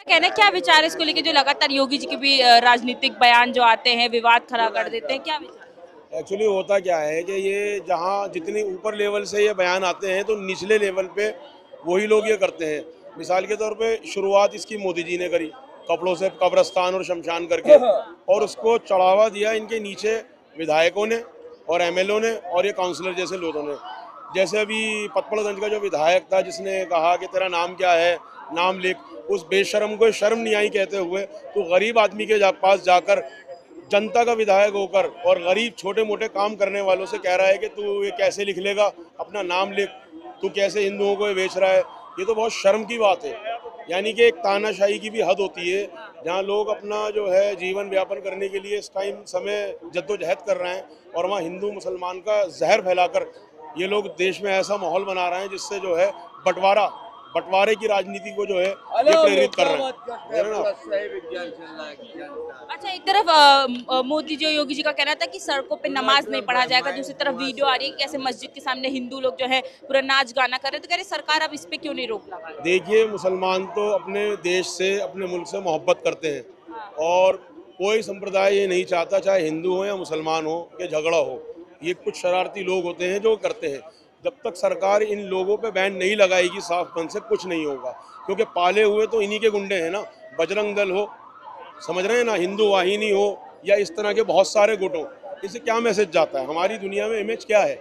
कहना है, क्या विचार है इसको लेके जो लगातार योगी जी के भी राजनीतिक बयान जो आते हैं विवाद खड़ा कर देते हैं, क्या विचार? एक्चुअली होता क्या है कि ये जहाँ जितनी ऊपर लेवल से ये बयान आते हैं तो निचले लेवल पे वही लोग ये करते हैं। मिसाल के तौर पे शुरुआत इसकी मोदी जी ने करी, कपड़ों से कब्रस्तान और शमशान करके, और उसको चढ़ावा दिया इनके नीचे विधायकों ने और एमएलओ ने और ये काउंसलर जैसे लोगों ने। जैसे अभी पचपड़गंज का जो विधायक था जिसने कहा कि तेरा नाम क्या है, नाम लिख, उस बेशर्म को शर्म नहीं आई कहते हुए तो गरीब आदमी के पास जाकर जनता का विधायक होकर और गरीब छोटे मोटे काम करने वालों से कह रहा है कि तू ये कैसे लिख लेगा, अपना नाम लिख, तू कैसे हिंदुओं को ये बेच रहा है। ये तो बहुत शर्म की बात है। यानी कि एक तानाशाही की भी हद होती है, जहाँ लोग अपना जो है जीवन व्यापन करने के लिए इस टाइम समय जद्दोजहद कर रहे हैं और वहाँ हिंदू मुसलमान का जहर फैलाकर ये लोग देश में ऐसा माहौल बना रहे हैं जिससे जो है बंटवारे की राजनीति को जो है ये प्रेरित कर रहे हैं। अच्छा, एक तरफ मोदी जी और योगी जी का कहना था कि सड़कों पे नमाज नहीं पढ़ा जाएगा, दूसरी तरफ वीडियो आ रही है कि ऐसे मस्जिद के सामने हिंदू लोग जो है पूरा नाच गाना कर रहे हैं, तो कह रहे सरकार अब इस पे क्यों नहीं रोक लगा रही? देखिए, मुसलमान तो अपने देश से अपने मुल्क से मोहब्बत करते हैं और कोई संप्रदाय ये नहीं चाहता, चाहे हिंदू हो या मुसलमान हो, कि झगड़ा हो। ये कुछ शरारती लोग होते हैं जो करते हैं। जब तक सरकार इन लोगों पे बैन नहीं लगाएगी साफ मन से, कुछ नहीं होगा, क्योंकि पाले हुए तो इन्हीं के गुंडे हैं ना। बजरंग दल हो, समझ रहे हैं ना, हिंदू वाहिनी हो, या इस तरह के बहुत सारे गुट हो, इससे क्या मैसेज जाता है? हमारी दुनिया में इमेज क्या है?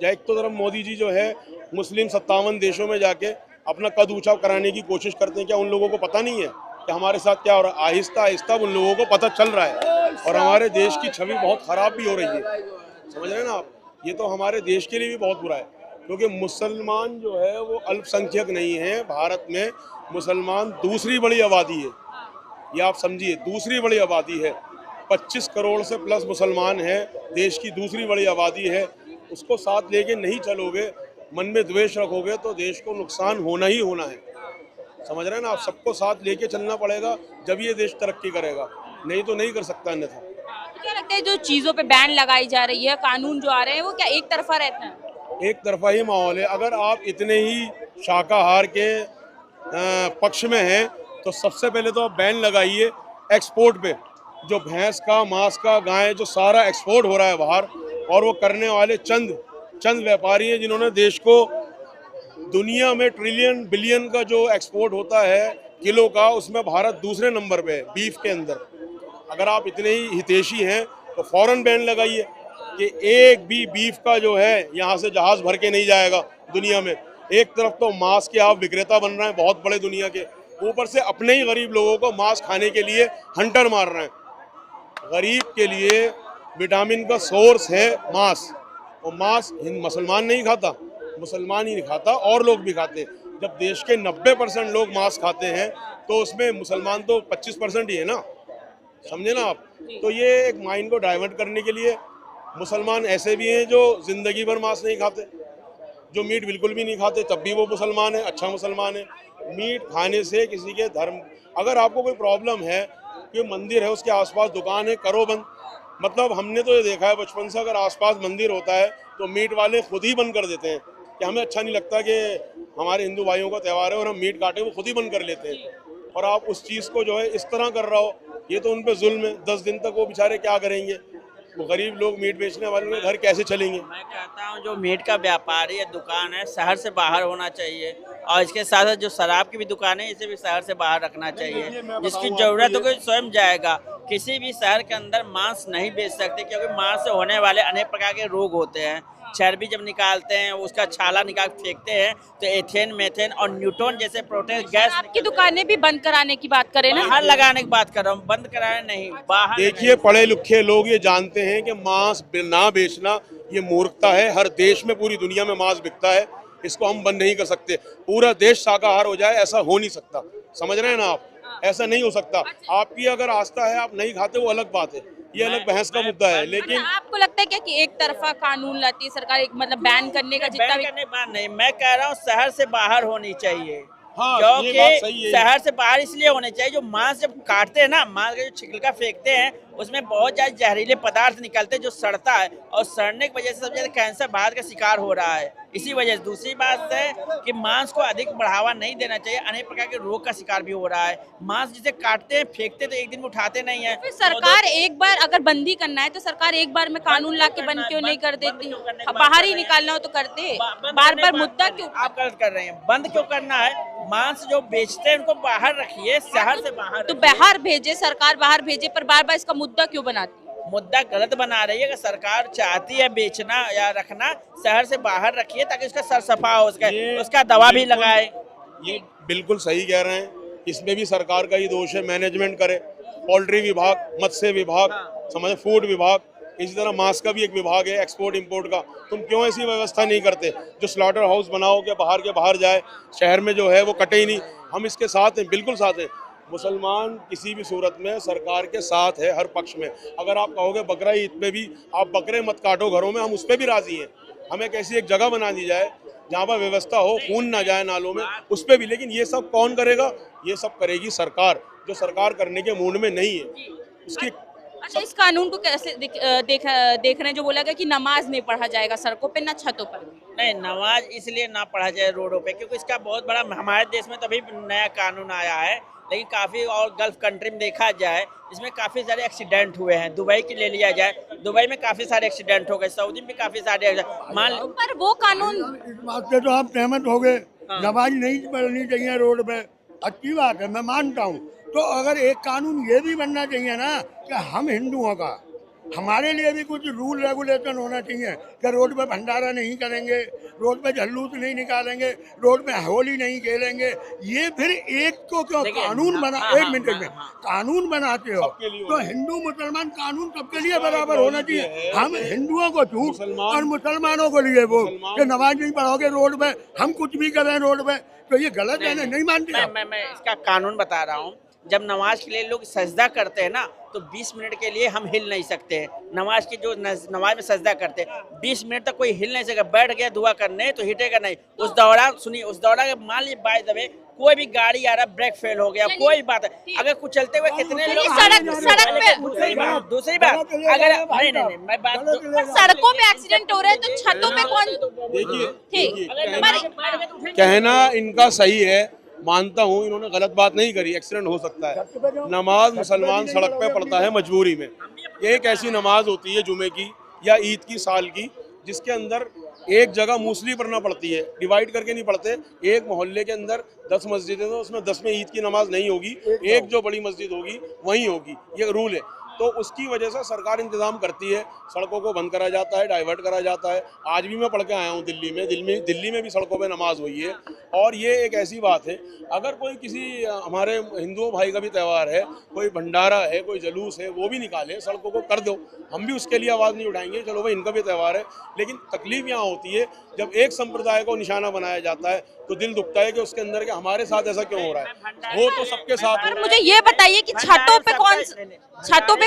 या एक तो तरफ मोदी जी जो है मुस्लिम 57 देशों में जाके अपना कद ऊंचा कराने की कोशिश करते हैं। क्या उन लोगों को पता नहीं है कि हमारे साथ क्या हो रहा है? आहिस्ता आहिस्ता उन लोगों को पता चल रहा है और हमारे देश की छवि बहुत खराब भी हो रही है। समझ रहे हैं ना आप? ये तो हमारे देश के लिए भी बहुत बुरा है, क्योंकि मुसलमान जो है वो अल्पसंख्यक नहीं है। भारत में मुसलमान दूसरी बड़ी आबादी है, ये आप समझिए, दूसरी बड़ी आबादी है। 25 करोड़ से प्लस मुसलमान हैं, देश की दूसरी बड़ी आबादी है। उसको साथ लेके नहीं चलोगे, मन में द्वेष रखोगे, तो देश को नुकसान होना ही होना है। समझ रहे हैं ना आप? सबको साथ लेके चलना पड़ेगा, जब ये देश तरक्की करेगा, नहीं तो नहीं कर सकता अन्यथा। तो क्या लगता है जो चीजों पे बैन लगाई जा रही है, कानून जो आ रहे हैं, वो क्या एक तरफा रहता है? एक तरफा ही माहौल है। अगर आप इतने ही शाकाहार के पक्ष में हैं तो सबसे पहले तो आप बैन लगाइए एक्सपोर्ट पे। जो भैंस का, मांस का, गाय, जो सारा एक्सपोर्ट हो रहा है बाहर, और वो करने वाले चंद व्यापारी हैं जिन्होंने देश को दुनिया में ट्रिलियन बिलियन का जो एक्सपोर्ट होता है किलो का, उसमें भारत दूसरे नंबर पे है बीफ के अंदर। अगर आप इतने ही हितैषी हैं तो फौरन बैन लगाइए कि एक भी बीफ का जो है यहाँ से जहाज भर के नहीं जाएगा दुनिया में। एक तरफ तो मांस के आप विक्रेता बन रहे हैं बहुत बड़े दुनिया के, ऊपर से अपने ही गरीब लोगों को मांस खाने के लिए हंटर मार रहे हैं। गरीब के लिए विटामिन का सोर्स है मांस, और मांस मुसलमान नहीं खाता, मुसलमान ही नहीं खाता और लोग भी खाते हैं। जब देश के 90% लोग मांस खाते हैं तो उसमें मुसलमान तो 25% ही है ना। समझे ना आप? तो ये एक माइंड को डाइवर्ट करने के लिए, मुसलमान ऐसे भी हैं जो जिंदगी भर मांस नहीं खाते, जो मीट बिल्कुल भी नहीं खाते, तब भी वो मुसलमान है, अच्छा मुसलमान है। मीट खाने से किसी के धर्म, अगर आपको कोई प्रॉब्लम है कि मंदिर है उसके आसपास दुकान है, करो बंद। मतलब हमने तो ये देखा है बचपन से, अगर आसपास मंदिर होता है तो मीट वाले खुद ही बंद कर देते हैं कि हमें अच्छा नहीं लगता कि हमारे हिंदू भाइयों का त्यौहार है और हम मीट काटे, वो खुद ही बंद कर लेते हैं। और आप उस चीज़ को जो है इस तरह कर रहा हो, ये तो उन पे जुल्म है। 10 दिन तक वो बेचारे क्या करेंगे? वो गरीब लोग, मीट बेचने वालों के घर कैसे चलेंगे? मैं कहता हूँ जो मीट का व्यापारी या दुकान है शहर से बाहर होना चाहिए, और इसके साथ साथ जो शराब की भी दुकान है इसे भी शहर से बाहर रखना चाहिए। जिसकी जरूरत हो कोई स्वयं जाएगा। किसी भी शहर के अंदर मांस नहीं बेच सकते, क्योंकि मांस से होने वाले अनेक प्रकार के रोग होते हैं। चर्बी जब निकालते हैं, उसका छाला निकाल फेंकते हैं तो एथेन, मेथेन और न्यूट्रॉन जैसे प्रोटीन गैस। आपकी दुकानें भी बंद कराने की बात करें ना, बाहर लगाने की बात कर रहा हूँ, बंद कराने नहीं, बाहर। देखिए, पढ़े लिखे लोग ये जानते हैं कि मांस ना बेचना ये मूर्खता है। हर देश में, पूरी दुनिया में मांस बिकता है, इसको हम बंद नहीं कर सकते। पूरा देश शाकाहार हो जाए ऐसा हो नहीं सकता। समझ रहे हैं ना आप? ऐसा नहीं हो सकता। आपकी अगर आस्था है, आप नहीं खाते, वो अलग बात है, ये अलग बहस का मुद्दा है। लेकिन अच्छा, आपको लगता है क्या कि एक तरफा कानून लाती है सरकार, एक मतलब बैन करने का जितना बैन भी? करने की बात नहीं, मैं कह रहा हूँ शहर से बाहर होनी चाहिए। हाँ, ये बात सही क्योंकि है। शहर से बाहर इसलिए होने चाहिए, जो मांस जब काटते हैं ना, मांस का जो छिलका फेंकते हैं उसमें बहुत ज्यादा जहरीले पदार्थ निकलते हैं जो सड़ता है, और सड़ने की वजह से सबसे ज्यादा कैंसर भारत का शिकार हो रहा है। इसी वजह से दूसरी बात है कि मांस को अधिक बढ़ावा नहीं देना चाहिए, अनेक प्रकार के रोग का शिकार भी हो रहा है। मांस जिसे काटते हैं फेंकते तो एक दिन में उठाते नहीं है। फिर सरकार एक बार अगर बंदी करना है तो सरकार एक बार में कानून ला के बंद क्यों नहीं कर देती? बाहर ही निकालना हो तो करते, बार बार मुद्दा क्यों? आप गलत कर रहे हैं। बंद क्यों करना है? मांस जो बेचते हैं उनको बाहर रखिए, शहर से बाहर तो रखिए। बाहर भेजे, सरकार बाहर भेजे, पर बार बार इसका मुद्दा क्यों बनाती है? मुद्दा गलत बना रही है। अगर सरकार चाहती है बेचना या रखना, शहर से बाहर रखिए ताकि उसका सर सफा हो, उसका दवा भी लगाए। ये बिल्कुल सही कह रहे हैं। इसमें भी सरकार का ही दोष है, मैनेजमेंट करे। पोल्ट्री विभाग, मत्स्य विभाग, समझे, फूड विभाग, इसी तरह मांस का भी एक विभाग है, एक्सपोर्ट इंपोर्ट का। तुम क्यों ऐसी व्यवस्था नहीं करते जो स्लॉटर हाउस बनाओ के बाहर जाए, शहर में जो है वो कटे ही नहीं। हम इसके साथ हैं, बिल्कुल साथ हैं। मुसलमान किसी भी सूरत में सरकार के साथ है, हर पक्ष में। अगर आप कहोगे बकरा ईद पे भी आप बकरे मत काटो घरों में, हम उस पर भी राजी हैं। हमें एक ऐसी एक जगह बना दी जाए जहाँ पर व्यवस्था हो, खून ना जाए नालों में, उस पर भी। लेकिन ये सब कौन करेगा? ये सब करेगी सरकार, जो सरकार करने के मूड में नहीं है। उसकी अच्छा, इस कानून को कैसे देख रहे हैं जो बोला गया कि नमाज नहीं पढ़ा जाएगा सड़कों पे, ना छतों पर? नहीं, नमाज इसलिए ना पढ़ा जाए रोडों पे क्योंकि इसका बहुत बड़ा, हमारे देश में तभी नया कानून आया है, लेकिन काफ़ी और गल्फ कंट्री में देखा जाए इसमें काफ़ी सारे एक्सीडेंट हुए हैं। दुबई की ले लिया जाए, दुबई में काफ़ी सारे एक्सीडेंट हो गए, सऊदी में भी काफ़ी सारे मान। पर वो कानून, इस बात से तो आप सहमत हो गए, नमाज नहीं पढ़नी चाहिए रोड पे, अच्छी बात है, मैं मानता हूँ। तो अगर एक कानून ये भी बनना चाहिए ना कि हम हिंदुओं का, हमारे लिए भी कुछ रूल रेगुलेशन होना चाहिए कि रोड पे भंडारा नहीं करेंगे, रोड पे जुलूस नहीं निकालेंगे, रोड पे होली नहीं खेलेंगे। ये फिर एक को क्यों कानून बना, एक मिनट में कानून बनाते हो तो हिंदू मुसलमान कानून सबके लिए बराबर होना चाहिए। हम हिंदुओं को झूठ और मुसलमानों को लिए वो कि नमाज नहीं पढ़ोगे रोड पे, हम कुछ भी कर रहे हैं रोड पे, तो ये गलत है ना? नहीं मानते? मैं इसका कानून बता रहा हूँ। जब नमाज के लिए लोग सजदा करते हैं ना, तो 20 मिनट के लिए हम हिल नहीं सकते हैं। नमाज की जो नमाज में सजदा करते हैं 20 मिनट तक कोई हिल नहीं सकेगा। बैठ गया दुआ करने तो हिटेगा नहीं। उस दौरान सुनिए, उस दौरान मान लीजिए बाय द वे कोई भी गाड़ी आ रहा, ब्रेक फेल हो गया, कोई बात है, अगर कुछ चलते हुए कितने लोग सड़क पे, दूसरी बात अगर नहीं मैं बात, सड़कों पे एक्सीडेंट हो रहे हैं तो छतों पे कौन? देखिए, कहना इनका सही है, मानता हूँ, इन्होंने गलत बात नहीं करी। एक्सीडेंट हो सकता है। नमाज मुसलमान सड़क पे पढ़ता है मजबूरी में। ये एक ऐसी नमाज होती है जुमे की या ईद की, साल की, जिसके अंदर एक जगह मूसली पढ़ना पड़ती है, डिवाइड करके नहीं पढ़ते। एक मोहल्ले के अंदर 10 मस्जिदें हैं, उसमें 10 में ईद की नमाज नहीं होगी, एक जो बड़ी मस्जिद होगी वहीं होगी, ये रूल है। तो उसकी वजह से सरकार इंतजाम करती है, सड़कों को बंद करा जाता है, डाइवर्ट करा जाता है। आज भी मैं पढ़ के आया हूँ दिल्ली में भी सड़कों पे नमाज हुई है। और ये एक ऐसी बात है, अगर कोई किसी हमारे हिंदुओं भाई का भी त्यौहार है, कोई भंडारा है, कोई जुलूस है, वो भी निकाले, सड़कों को कर दो, हम भी उसके लिए आवाज़ नहीं उठाएंगे, चलो भाई इनका भी त्यौहार है। लेकिन तकलीफ यहाँ होती है जब एक संप्रदाय को निशाना बनाया जाता है तो दिल दुखता है कि उसके अंदर के हमारे साथ ऐसा क्यों हो रहा है। हो तो सबके साथ। पर मुझे ये बताइए कि छतों पे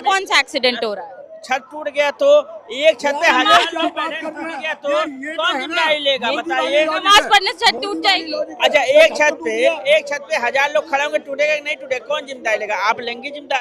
कौन सा एक्सीडेंट हो रहा है? छत टूट गया तो एक छत पे 1000 लोग बैठे, टूट गया तो कौन जिम्मेदारी लेगा बताइए? नमाज पढ़ने से छत टूट जाएगी। अच्छा, एक छत पे 1000 लोग खड़े होंगे, टूटेगा कि नहीं टूटेगा, कौन जिम्मेदारी लेगा? आप लेंगे जिम्मेदारी?